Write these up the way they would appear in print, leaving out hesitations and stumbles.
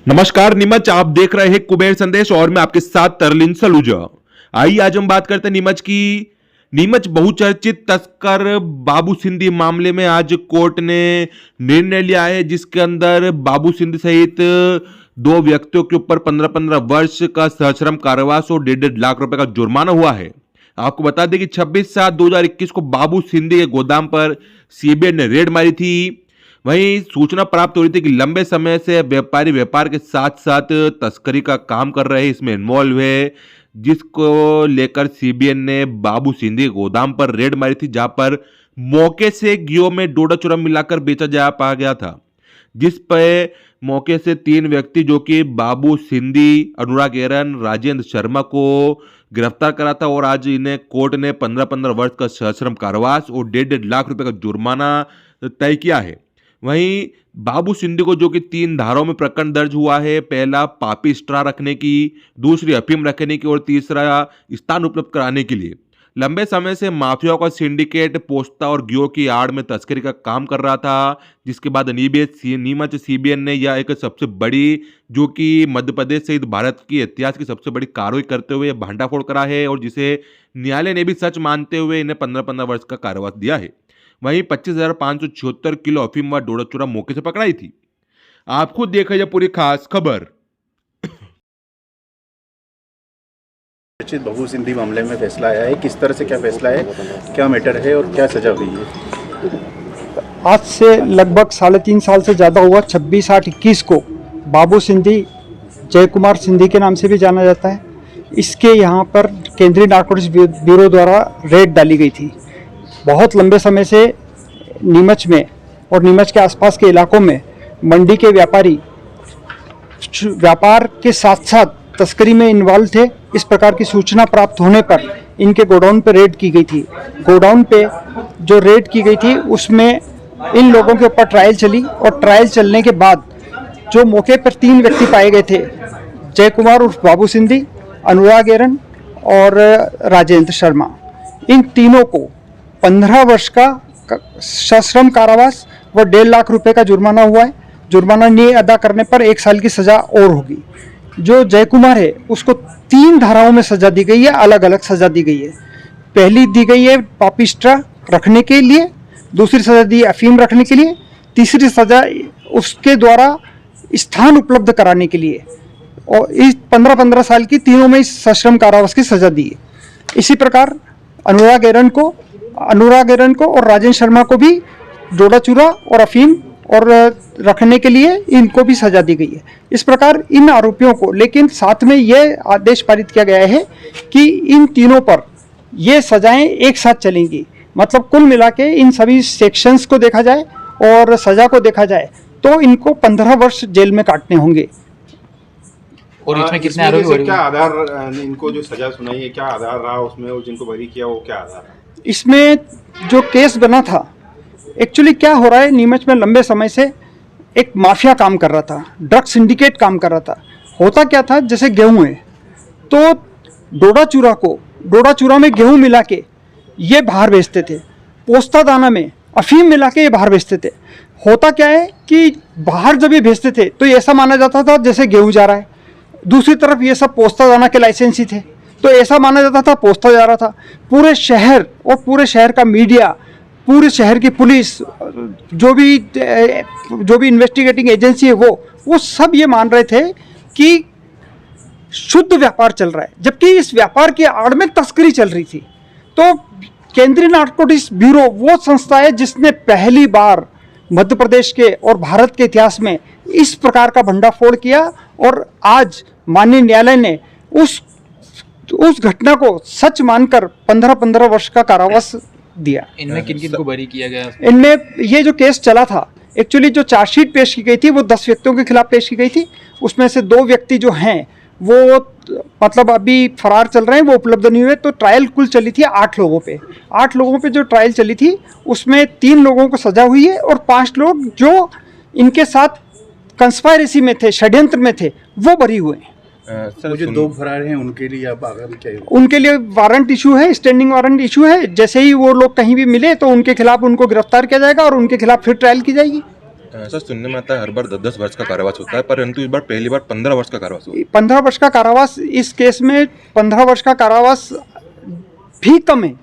नमस्कार नीमच, आप देख रहे हैं कुबेर संदेश और मैं आपके साथ तरलिन सलूजा। आइए आज हम बात करते हैं नीमच की। नीमच बहुचर्चित तस्कर बाबू सिंधी मामले में आज कोर्ट ने निर्णय लिया है, जिसके अंदर बाबू सिंधी सहित दो व्यक्तियों के ऊपर 15-15 वर्ष का सश्रम कारावास और 1.5 लाख रुपए का जुर्माना हुआ है। आपको बता दें कि 26/7/2021 को बाबू सिंधी के गोदाम पर सीबीआई ने रेड मारी थी। वहीं सूचना प्राप्त हो रही थी कि लंबे समय से व्यापारी व्यापार के साथ साथ तस्करी का काम कर रहे हैं, इसमें इन्वॉल्व है, जिसको लेकर सीबीआई ने बाबू सिंधी गोदाम पर रेड मारी थी, जहां पर मौके से घियो में डोडा चूरा मिलाकर बेचा जा पा गया था, जिस पर मौके से 3 व्यक्ति जो कि बाबू सिंधी, अनुराग एरन, राजेंद्र शर्मा को गिरफ्तार करा था और आज इन्हें कोर्ट ने 15-15 वर्ष का सश्रम कारावास और 1.5 लाख रुपए का जुर्माना तय किया है। वहीं बाबू सिंधी को जो कि 3 धाराओं में प्रकरण दर्ज हुआ है, पहला पापी स्ट्रा रखने की, दूसरी अफीम रखने की और तीसरा स्थान उपलब्ध कराने के लिए। लंबे समय से माफियाओं का सिंडिकेट पोस्ता और गियो की आड़ में तस्करी का काम कर रहा था, जिसके बाद नीमच सीबीआई ने यह एक सबसे बड़ी, जो कि मध्य प्रदेश सहित भारत की इतिहास की सबसे बड़ी कार्रवाई करते हुए भांडाफोड़ करा है और जिसे न्यायालय ने भी सच मानते हुए इन्हें 15-15 वर्ष का कारावास दिया है। वहीं 25,576 किलो अफीम व डोडा चूरा मौके से पकड़ाई थी। आप खुद देखिए पूरी खास खबर। बाबू सिंधी मामले में फैसला आया है, किस तरह से क्या फैसला है, क्या मैटर है और क्या सजा हुई है? आज से लगभग 3.5 साल से ज़्यादा हुआ 26/8/21 को बाबू सिंधी, जय कुमार सिंधी के नाम से भी जाना जाता है, इसके यहाँ पर केंद्रीय नारकोटिक्स ब्यूरो द्वारा रेड डाली गई थी। बहुत लंबे समय से नीमच में और नीमच के आसपास के इलाकों में मंडी के व्यापारी व्यापार के साथ साथ तस्करी में इन्वॉल्व थे। इस प्रकार की सूचना प्राप्त होने पर इनके गोडाउन पे रेड की गई थी। गोडाउन पे जो रेड की गई थी उसमें इन लोगों के ऊपर ट्रायल चली और ट्रायल चलने के बाद जो मौके पर 3 व्यक्ति पाए गए थे, जय कुमार उर्फ बाबू सिंधी, अनुराग एरन और राजेंद्र शर्मा, इन तीनों को 15 वर्ष का सश्रम कारावास व 1.5 लाख रुपए का जुर्माना हुआ है। जुर्माना नहीं अदा करने पर 1 साल की सजा और होगी। जो जय कुमार है उसको 3 धाराओं में सजा दी गई है, अलग अलग सजा दी गई है। पहली दी गई है पापिस्ट्रा रखने के लिए, दूसरी सजा दी अफीम रखने के लिए, तीसरी सजा उसके द्वारा स्थान उपलब्ध कराने के लिए, और इस 15-15 साल की तीनों में इस सश्रम कारावास की सजा दी है। इसी प्रकार अनुराग एरन को और राजेंद्र शर्मा को भी डोडा चूरा और अफीम और रखने के लिए इनको भी सजा दी गई है। इस प्रकार इन आरोपियों को, लेकिन साथ में यह आदेश पारित किया गया है कि इन तीनों पर ये सजाएं एक साथ चलेंगी। मतलब कुल मिला के इन सभी सेक्शंस को देखा जाए और सजा को देखा जाए तो इनको 15 वर्ष जेल में काटने होंगे। और इसमें कितने आरोपी हो रहे हैं? क्या आधार, इनको जो सजा सुनाई है क्या आधार रहा उसमें, और जिनको बरी किया वो क्या आधार है? इसमें जो केस बना था, एक्चुअली क्या हो रहा है, नीमच में लंबे समय से एक माफिया काम कर रहा था, ड्रग सिंडिकेट काम कर रहा था। होता क्या था, जैसे गेहूं है तो डोडा चूरा में गेहूं मिला के ये बाहर बेचते थे, पोस्ता दाना में अफीम मिला के ये बाहर बेचते थे। होता क्या है कि बाहर जब ये भेजते थे तो ऐसा माना जाता था जैसे गेहूं जा रहा है, दूसरी तरफ ये सब पोस्ता दाना के लाइसेंसी थे तो ऐसा माना जाता था पोस्ता जा रहा था। पूरे शहर और पूरे शहर का मीडिया, पूरे शहर की पुलिस, जो भी इन्वेस्टिगेटिंग एजेंसी है वो सब ये मान रहे थे कि शुद्ध व्यापार चल रहा है, जबकि इस व्यापार की आड़ में तस्करी चल रही थी। तो केंद्रीय नारकोटिक्स ब्यूरो वो संस्था है जिसने पहली बार मध्य प्रदेश के और भारत के इतिहास में इस प्रकार का भंडाफोड़ किया और आज माननीय न्यायालय ने उस घटना को सच मानकर 15-15 वर्ष का कारावास दिया। इनमें किन किन को बरी किया गया? इनमें ये जो केस चला था, एक्चुअली जो चार्जशीट पेश की गई थी वो 10 व्यक्तियों के खिलाफ पेश की गई थी। उसमें से 2 व्यक्ति जो हैं वो मतलब अभी फरार चल रहे हैं, वो उपलब्ध नहीं हुए। तो ट्रायल कुल चली थी 8 लोगों पे। 8 लोगों पे जो ट्रायल चली थी उसमें 3 लोगों को सजा हुई है और 5 लोग जो इनके साथ कंस्पायरेसी में थे, षड्यंत्र में थे, वो बरी हुए हैं। वो जो 2 फरार हैं उनके लिए अब आगामी क्या है? उनके लिए वारंट इशू है, स्टैंडिंग वारंट इशू है। जैसे ही वो लोग कहीं भी मिले तो उनके खिलाफ उनको गिरफ्तार किया जाएगा और उनके खिलाफ फिर ट्रायल की जाएगी। सर सुनने में आता है हर बार 10 वर्ष का कारावास होता है, परंतु इस बार पहली बार 15 वर्ष का कारावास हुआ। 15 वर्ष का कारावास, इस केस में 15 वर्ष का कारावास भी कम है।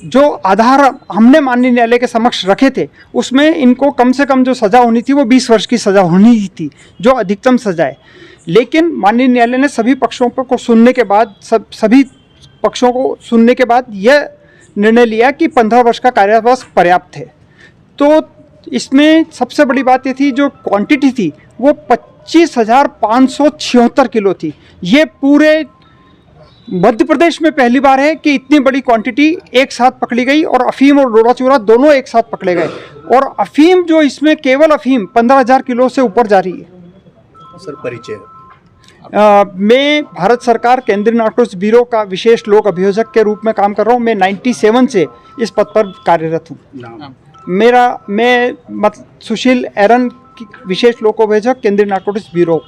जो आधार हमने माननीय न्यायालय के समक्ष रखे थे उसमें इनको कम से कम जो सज़ा होनी थी वो 20 वर्ष की सज़ा होनी ही थी, जो अधिकतम सज़ा है। लेकिन माननीय न्यायालय ने सभी पक्षों को सुनने के बाद सभी पक्षों को सुनने के बाद यह निर्णय लिया कि 15 वर्ष का कारावास पर्याप्त है। तो इसमें सबसे बड़ी बात ये थी, जो क्वांटिटी थी वो 25,576 किलो थी। ये पूरे मध्य प्रदेश में पहली बार है कि इतनी बड़ी क्वांटिटी एक साथ पकड़ी गई, और अफीम और डोडा चूरा दोनों एक साथ पकड़े गए। और अफीम जो इसमें केवल अफीम 15,000 किलो से ऊपर जा रही है। सर परिचय मैं भारत सरकार केंद्रीय नार्कोटिक्स ब्यूरो का विशेष लोक अभियोजक के रूप में काम कर रहा हूँ। मैं 97 से इस पद पर कार्यरत हूँ। मैं सुशील एरन विशेष लोक अभियोजक केंद्रीय नार्कोटिक्स ब्यूरो।